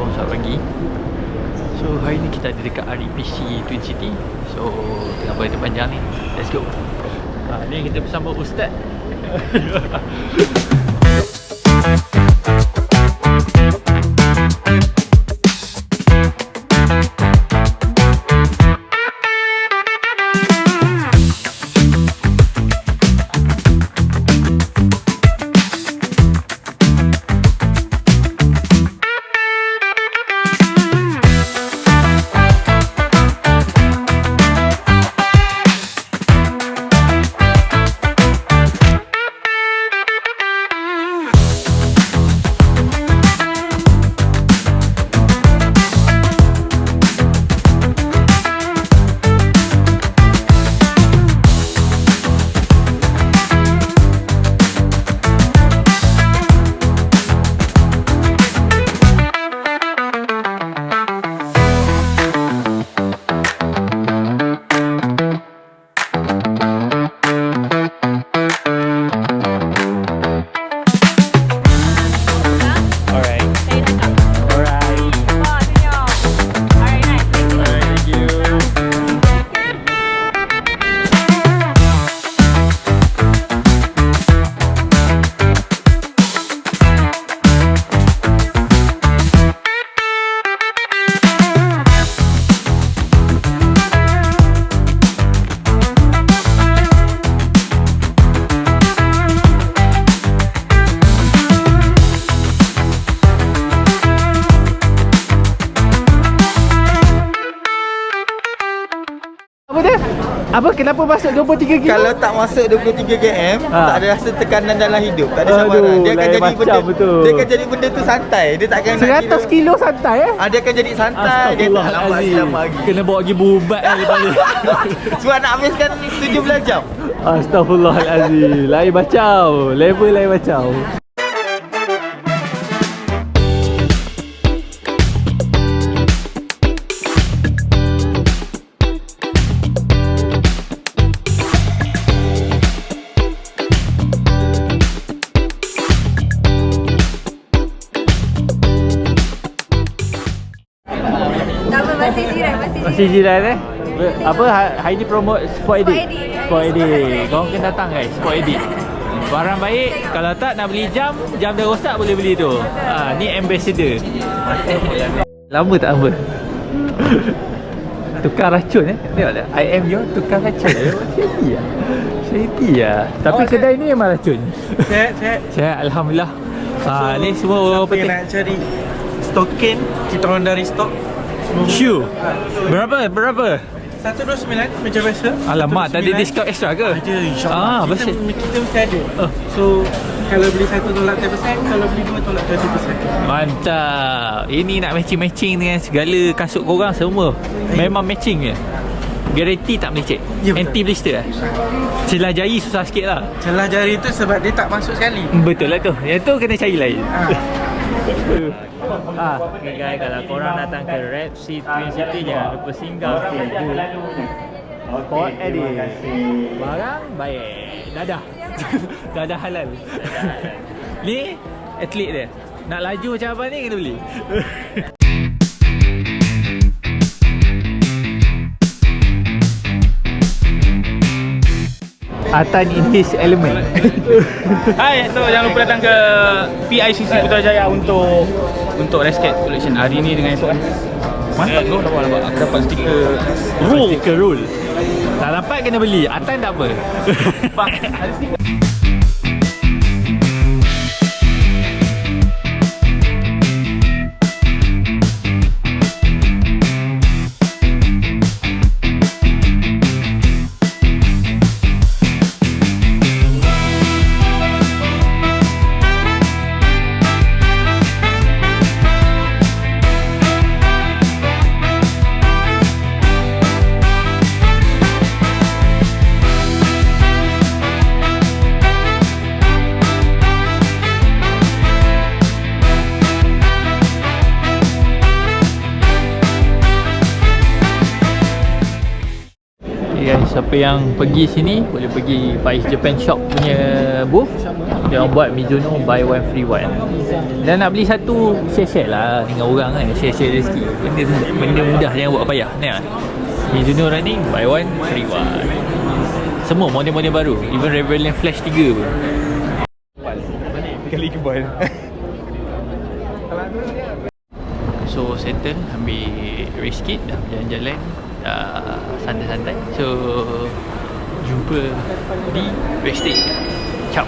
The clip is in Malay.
pukul 1 pagi. So hari ni kita ada dekat REPC Twin City. So tengah berita panjang ni. Let's go. Ni kita bersama Ustaz. Apa kenapa masuk 23 km? Kalau tak masuk 23 km, tak ada rasa tekanan dalam hidup, tak ada samaran. Dia akan jadi benda betul. Dia akan jadi benda tu santai. Dia tak akan 100 kilo santai dia akan jadi santai. Dia tak lambat lagi. Kena bawa pergi berubat lepas ni. Sebab nak habiskan 17 jam. Astaghfirullahalazim. Lain macam. Level lain macam. Masih jiran apa hari ni promote Sport Edit. Sport Edit. Korang kena datang guys, Sport Edit. Barang baik, kalau tak nak beli jam dah rosak boleh beli tu. Ni ambassador. Lama tak apa. Tukar racun Tengok tak? I am your tukar racun. Syahiti lah. Tapi kedai ni memang racun. Sihat alhamdulillah. Ni semua penting nak cari stokin, kita orang dari stok. Shoe. Berapa? 129 macam biasa. Alamak, tak ada diskaun extra ke? Ada, insyaAllah. Kita mesti ada. So, kalau beli satu tolak 10%, kalau beli dua tolak 20%. Mantap. Ini nak matching-matching dengan segala kasut korang semua. Memang matching je. Garanti tak melecet. Ya, anti blister lah. Celah jari susah sikit lah. Celah jari tu sebab dia tak masuk sekali. Betul lah tu. Yang tu kena cari lain. Okay guys, kalau korang datang ke Red Sea Twin City, jangan lupa singgah ke Sport Edit. Barang baik. Dadah. Dadah halal. Ni atlet dia. Nak laju macam apa ni kena beli. Atan in his element. Hai, so jangan lupa datang ke PICC Putrajaya untuk Rescat Collection hari ni dengan esok kan. Mantap tu, nampak aku dapat stiker roll. Stiker roll. Tak dapat kena beli. Atan tak apa. Ada stiker. siapa yang pergi sini boleh pergi Faiz Japan Shop punya booth. Dia orang buat Mizuno buy one free one. Dan nak beli satu, share-share lah dengan orang kan, share-share rezeki. Benda mudah, jangan buat payah ni kan. Mizuno running buy one free one. Semua model-model baru, even Rebellion Flash 3 pun. Kali kebal. So settle, ambil race kit, dah jalan-jalan, dah santai-santai. So jumpa di race day. Ciao.